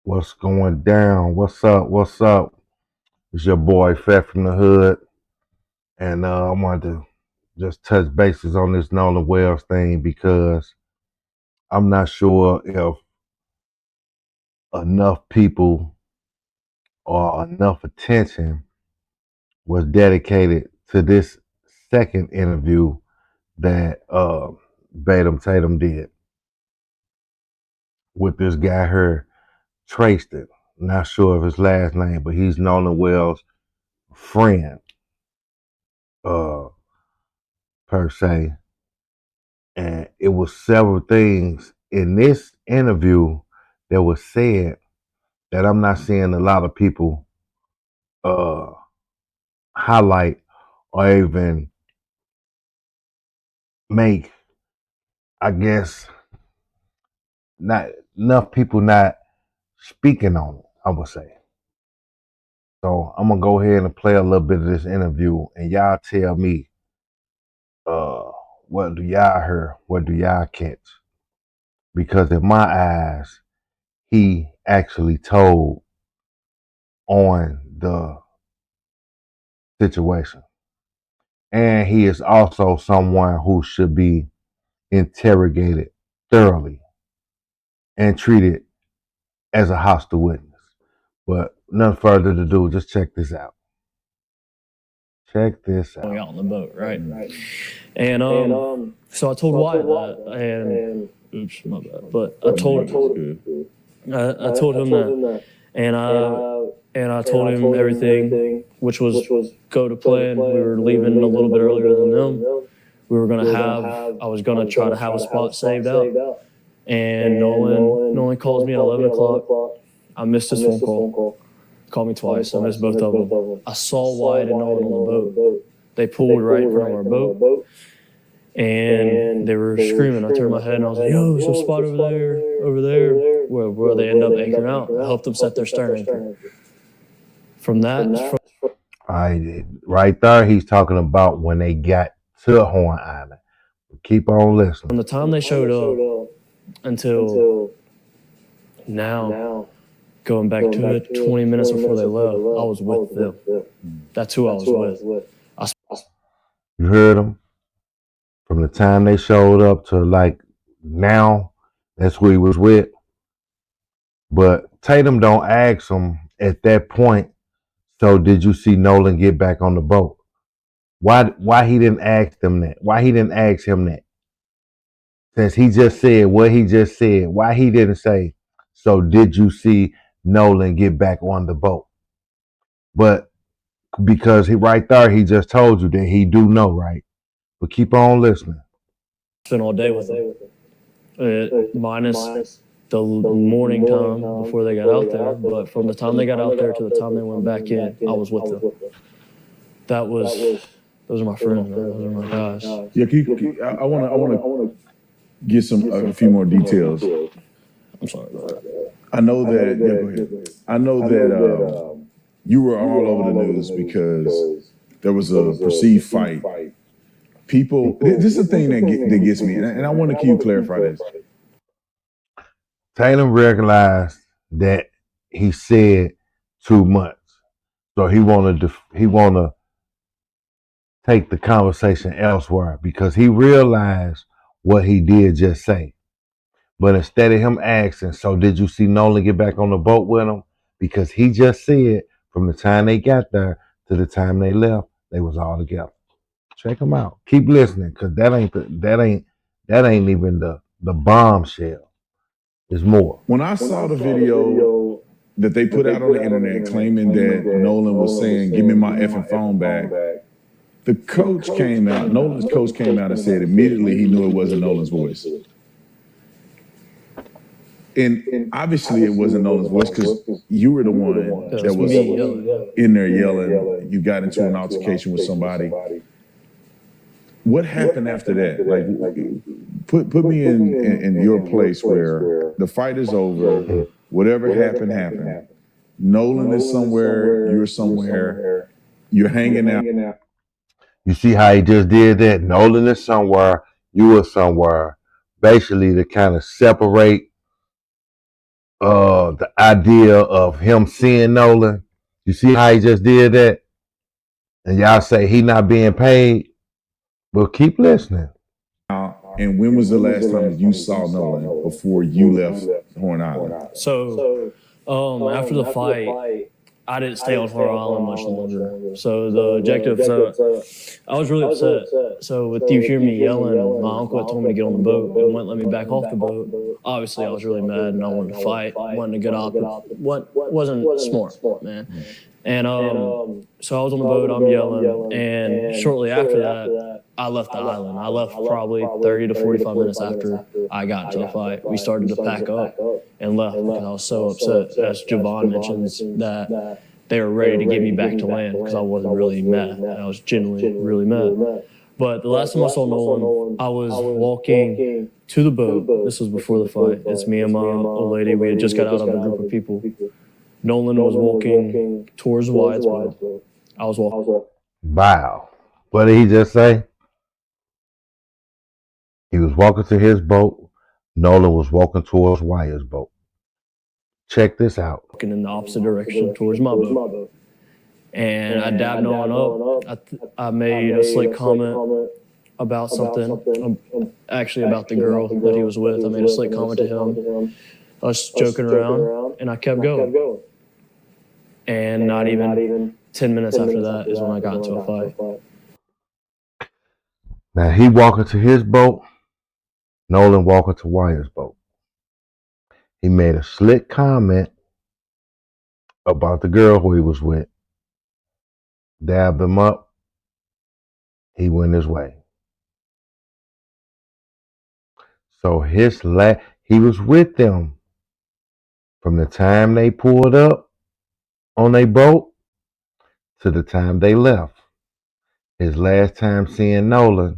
What's going down? What's up? What's up? It's your boy Fat from the Hood, and I wanted to just touch bases on this Nolan Wells thing because I'm not sure if enough people or enough attention was dedicated to this second interview that Batum Tatum did with this guy here, Traced it. Not sure of his last name, but he's Nolan Wells' friend, uh, per se. And it was several things in this interview that was said that I'm not seeing a lot of people uh, highlight or even make. I guess not enough people not speaking on it, I would say. So I'm gonna go ahead and play a little bit of this interview, and y'all tell me uh, what do y'all hear, what do y'all catch? Because in my eyes, he actually told on the situation. And he is also someone who should be interrogated thoroughly and treated as a hostile witness. But none further to do, just check this out. Check this Going out. out on the boat, right? And so I told Wyatt that, and oops, my bad. But I told I told him that, and I told him everything, which was go to plan. We were leaving a little bit earlier than them. We were gonna have. I was gonna try to have a spot saved out. And Nolan calls me at 11 o'clock. I missed his phone call. Called me twice. I missed both of them. I saw Wyatt and Nolan on the boat. They pulled right in front of our boat, and they were screaming. I turned my head and I was like, "Yo, there's a spot over there," where they end up anchoring out. I helped them set their stern anchor. From that, Right there, he's talking about when they got to Horn Island. Keep on listening. from the time they showed up until now, going back to it, 20 minutes before they left, I was with them. That's who I was with. You heard him? From the time they showed up to like now, that's who he was with. But Tatum don't ask him at that point, so did you see Nolan get back on the boat? Why he didn't ask them that? Why he didn't ask him that? Since he just said what he just said, why he didn't say, so did you see Nolan get back on the boat? But because he right there, he just told you that he do know, right? But keep on listening. Spent all day with them, minus the morning time before they got out there. But from the time they got out there to the time they went back in, I was with them. Those are my friends, man. Those are my guys. Yeah, I want to get a few more details. I'm sorry about that. I know that. Yeah, go ahead. I know that you were all over the news because there was a perceived fight. People, this is the thing that gets me, and I want to clarify this. Tatum realized that he said too much, so he wanna take the conversation elsewhere because he realized what he did just say. But instead of him asking, so did you see Nolan get back on the boat with him? Because he just said from the time they got there to the time they left, they was all together. Check them out. Keep listening, cause that ain't even the bombshell. There's more. When I saw the video that they put out on the internet claiming that Nolan was saying, "Give me my effing phone back," the coach came out. Nolan's coach came out and said immediately he knew it wasn't Nolan's voice. And obviously it wasn't Nolan's voice because you were the one that was in there yelling. You got into an altercation with somebody. What happened after that? Like, put me in your place where the fight is over. Whatever happened. Nolan is somewhere. You're somewhere. You're hanging out. You see how he just did that? Nolan is somewhere, you are somewhere. Basically to kind of separate the idea of him seeing Nolan. You see how he just did that? And y'all say he not being paid? Well, keep listening. And when was the last time that you saw Nolan before you left Horn Island? So, after the fight, I didn't stay on Horror Island much longer. So the objective, so I was really upset. So with you hearing me yelling, my uncle had told me to get on the boat and wouldn't let me back off the boat. Obviously, I was really mad and I wanted to fight. Wasn't a good wasn't smart, man. And so I was on the boat, I'm yelling, and shortly after that, I left the island. I left probably 30 to 45 minutes after I got into the fight. We started to pack up and left because I was so upset. As Javon mentions, that they were ready to get me back to land because I wasn't really mad. I was genuinely really mad. But the last time I saw Nolan, I was walking to the boat. This was before the fight. It's me and my old lady. We had just got out of a group of people. Nolan was walking towards Wyatt's boat. I was walking. Wow. What did he just say? He was walking to his boat. Nolan was walking towards Wyatt's boat. Check this out. Walking in the opposite direction towards my boat. And I dabbed Nolan up. I made a slick comment about something, actually about the girl that he was with. I made a slick comment to him, us joking around, and I kept going. And not even 10 minutes after that is when I got into a fight. Now he walking to his boat. Nolan walking to Wyatt's boat. He made a slick comment about the girl who he was with. Dabbed him up. He went his way. So he was with them from the time they pulled up on their boat to the time they left. His last time seeing Nolan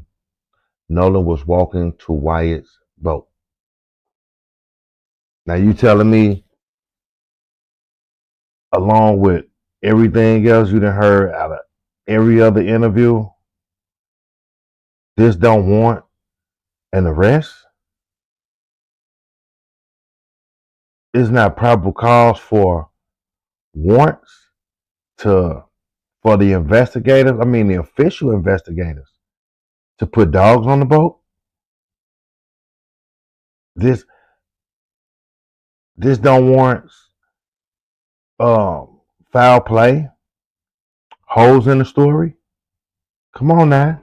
was walking to Wyatt's boat. Now you telling me, along with everything else you done heard out of every other interview, this don't warrant an arrest? It's not probable cause for warrants for the investigators, the official investigators, to put dogs on the boat? This don't warrant foul play, holes in the story. Come on now.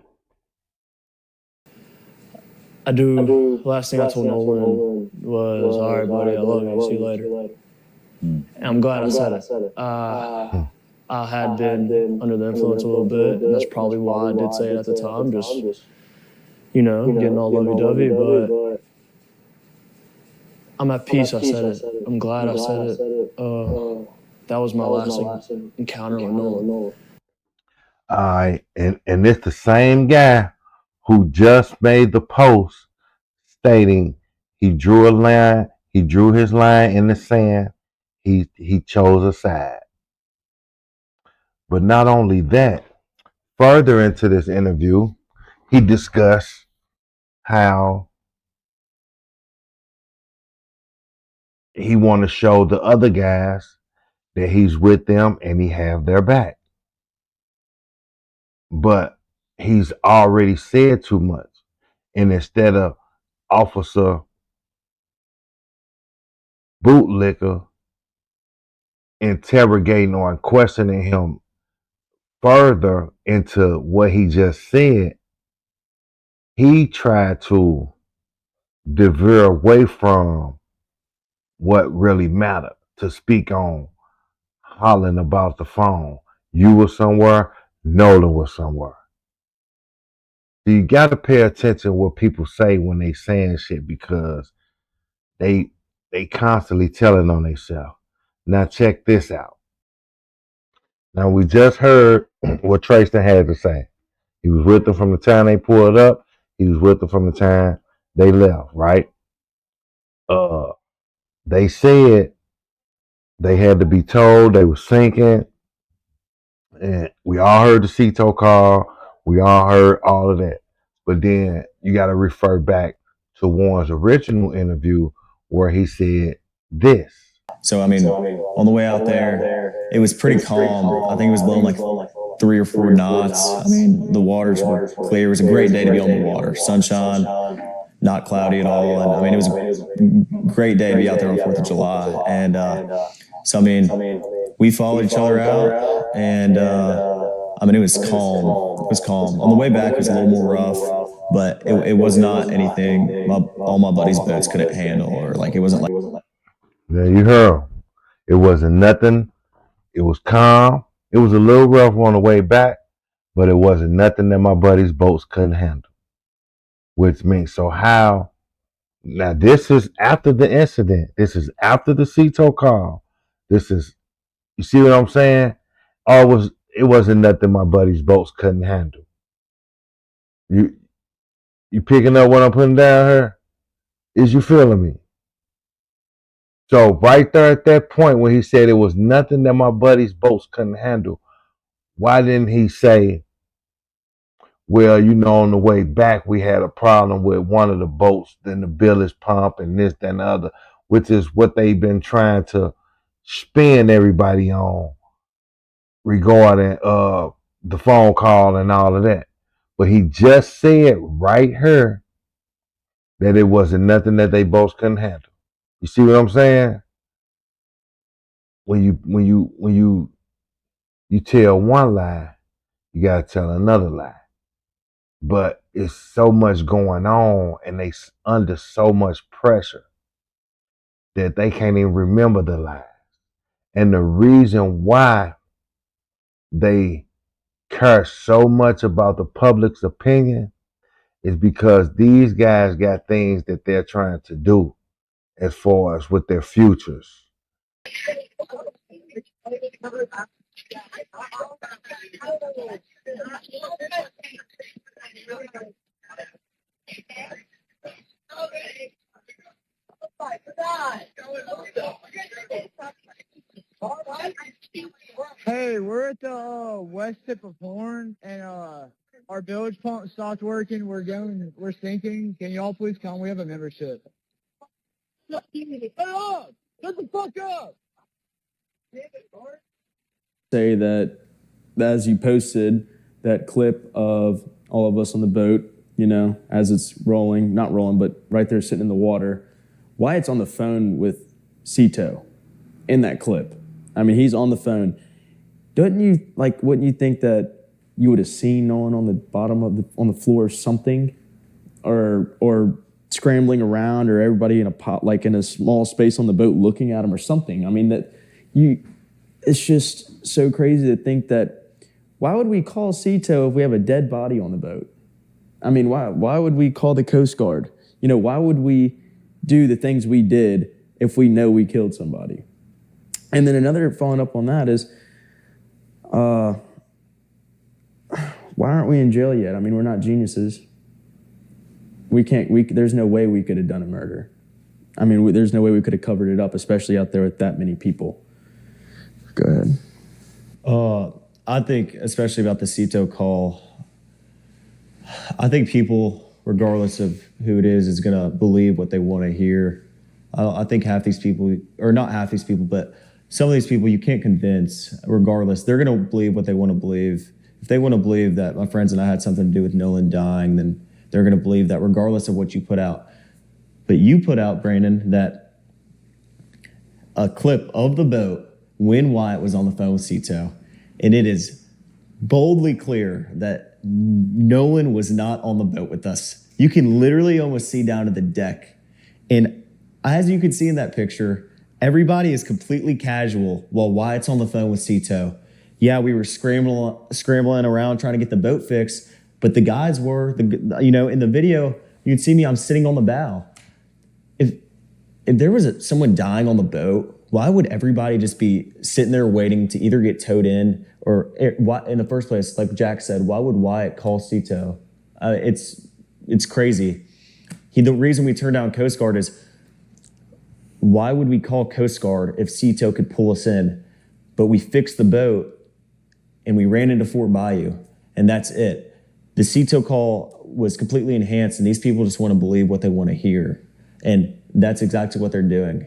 Last thing I told Nolan was, all right, buddy, I love you. See you later. And I'm glad I said it. I had been under the influence a little bit, and that's probably why I did say it at the time, just, getting all lovey-dovey, but I'm at peace I said it. I'm glad I said it. That was my last encounter with Nolan. All right, and it's the same guy who just made the post stating he drew a line, he drew his line in the sand, he chose a side. But not only that, further into this interview, he discussed how he want to show the other guys that he's with them and he have their back. But he's already said too much. And instead of Officer Bootlicker interrogating or questioning him further into what he just said, he tried to veer away from what really mattered to speak on hollering about the phone. You were somewhere, Nolan was somewhere. So you got to pay attention to what people say when they saying shit, because they constantly telling on themselves. Now check this out. Now we just heard what Tristan had to say. He was with them from the time they pulled up. He was with them from the time they left, right? They said they had to be told they were sinking. And we all heard the CETO call. We all heard all of that. But then you got to refer back to Warren's original interview where he said this. So, I mean, on the way out there, it was pretty calm. I think it was blowing like 3 or 4 knots. I mean, the waters were clear. It was a great day to be on the water. Sunshine, not cloudy at all. And I mean, it was a great day to be out there on 4th of July. And so, I mean, we followed each other out, and I mean, it was calm. It was calm. On the way back, it was a little more rough, but it was not anything all my buddies' boats couldn't handle, or like it wasn't like. Yeah, you heard 'em. It wasn't nothing. It was calm. It was a little rough on the way back, but it wasn't nothing that my buddies' boats couldn't handle. Which means, so how? Now, this is after the incident. This is after the Cito call. This is, you see what I'm saying? It wasn't nothing my buddies' boats couldn't handle. You picking up what I'm putting down here? Is you feeling me? So right there at that point when he said it was nothing that my buddies' boats couldn't handle, why didn't he say, well, on the way back we had a problem with one of the boats, then the bilge pump and this, that, and the other, which is what they've been trying to spin everybody on regarding the phone call and all of that. But he just said right here that it wasn't nothing that they both couldn't handle. You see what I'm saying? When you tell one lie, you gotta tell another lie. But it's so much going on, and they under so much pressure that they can't even remember the lies. And the reason why they care so much about the public's opinion is because these guys got things that they're trying to do as far as with their futures. Hey, we're at the west tip of Horn, and our bilge pump stopped working. We're sinking. Can y'all please come? We have a membership. Shut up! Shut the fuck up! Say that as you posted that clip of all of us on the boat, as it's rolling, not rolling, but right there sitting in the water, Wyatt's on the phone with Cito in that clip. I mean, he's on the phone. Wouldn't you think that you would have seen Nolan on the bottom on the floor or something, or scrambling around, or everybody in a small space on the boat looking at him or something? I mean, it's just so crazy to think that, why would we call Cito if we have a dead body on the boat? I mean, why would we call the Coast Guard? Why would we do the things we did if we know we killed somebody? And then another following up on that is, why aren't we in jail yet? I mean, we're not geniuses. There's no way we could have done a murder. I mean, there's no way we could have covered it up, especially out there with that many people. Go ahead. I think, especially about the Cito call, I think people, regardless of who it is going to believe what they want to hear. I think half these people, or not half these people, but some of these people you can't convince, regardless. They're going to believe what they want to believe. If they want to believe that my friends and I had something to do with Nolan dying, then they're going to believe that regardless of what you put out. But you put out, Brandon, that a clip of the boat when Wyatt was on the phone with Cito, and it is boldly clear that Nolan was not on the boat with us. You can literally almost see down to the deck. And as you can see in that picture, everybody is completely casual while Wyatt's on the phone with Cito. Yeah, we were scrambling around trying to get the boat fixed, but the guys were, in the video, you can see me, I'm sitting on the bow. If there was someone dying on the boat, why would everybody just be sitting there waiting to either get towed in, or in the first place, like Jack said, why would Wyatt call Cito? It's crazy. The reason we turned down Coast Guard is, why would we call Coast Guard if Cito could pull us in? But we fixed the boat and we ran into Fort Bayou, and that's it. The Cito call was completely enhanced, and these people just want to believe what they want to hear. And that's exactly what they're doing.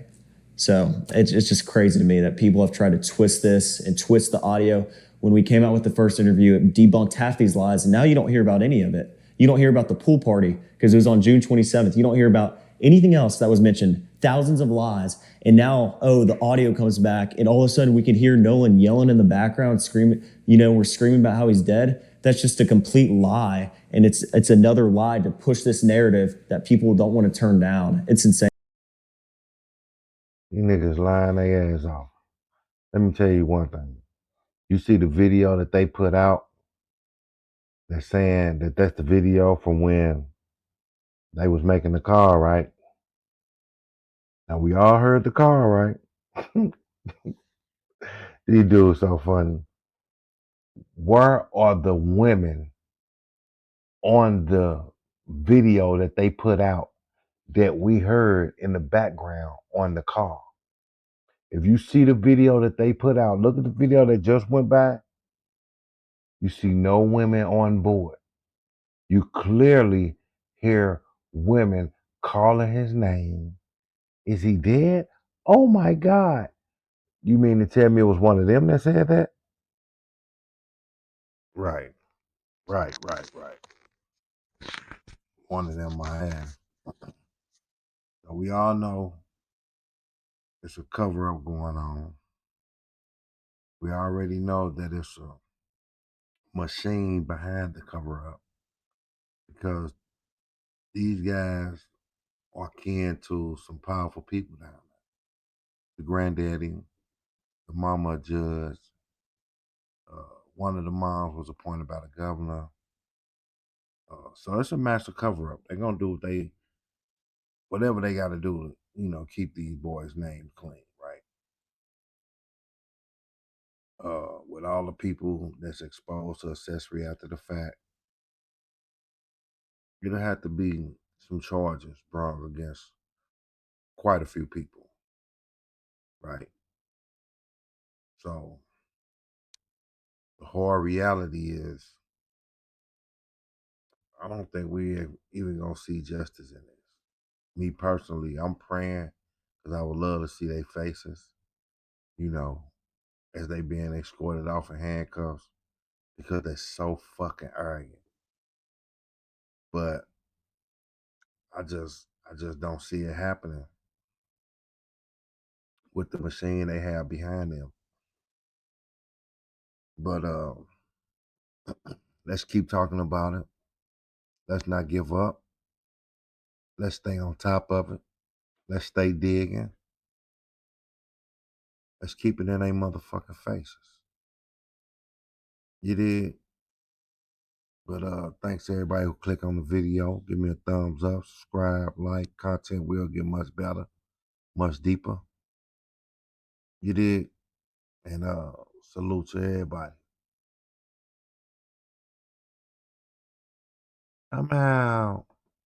So it's just crazy to me that people have tried to twist this and twist the audio. When we came out with the first interview, it debunked half these lies, and now you don't hear about any of it. You don't hear about the pool party because it was on June 27th. You don't hear about anything else that was mentioned. Thousands of lies, and now the audio comes back, and all of a sudden we can hear Nolan yelling in the background, screaming. We're screaming about how he's dead. That's just a complete lie, and it's another lie to push this narrative that people don't want to turn down. It's insane. These niggas lying their ass off. Let me tell you one thing. You see the video that they put out? They're saying that that's the video from when they was making the call, right? Now we all heard the call, right? These dudes so funny. Where are the women on the video that they put out that we heard in the background on the call? If you see the video that they put out, look at the video that just went by. You see no women on board. You clearly hear women calling his name. Is he dead? Oh my God. You mean to tell me it was one of them that said that? Right. One of them I have. So we all know it's a cover up going on. We already know that it's a machine behind the cover up because these guys are kin to some powerful people down there. The granddaddy, the mama judge, one of the moms was appointed by the governor. So it's a massive cover up. They're gonna do whatever they got to do to, keep these boys' names clean, right? With all the people that's exposed to accessory after the fact, it'll have to be some charges brought against quite a few people, right? So the hard reality is, I don't think we even gonna see justice in this. Me personally, I'm praying because I would love to see their faces, you know, as they being escorted off in handcuffs because they're so fucking arrogant. But I just don't see it happening with the machine they have behind them. But let's keep talking about it. Let's not give up. Let's stay on top of it. Let's stay digging. Let's keep it in their motherfucking faces. You did. But thanks to everybody who click on the video. Give me a thumbs up, subscribe, like. Content will get much better, much deeper. You did. And salute to everybody. I'm out.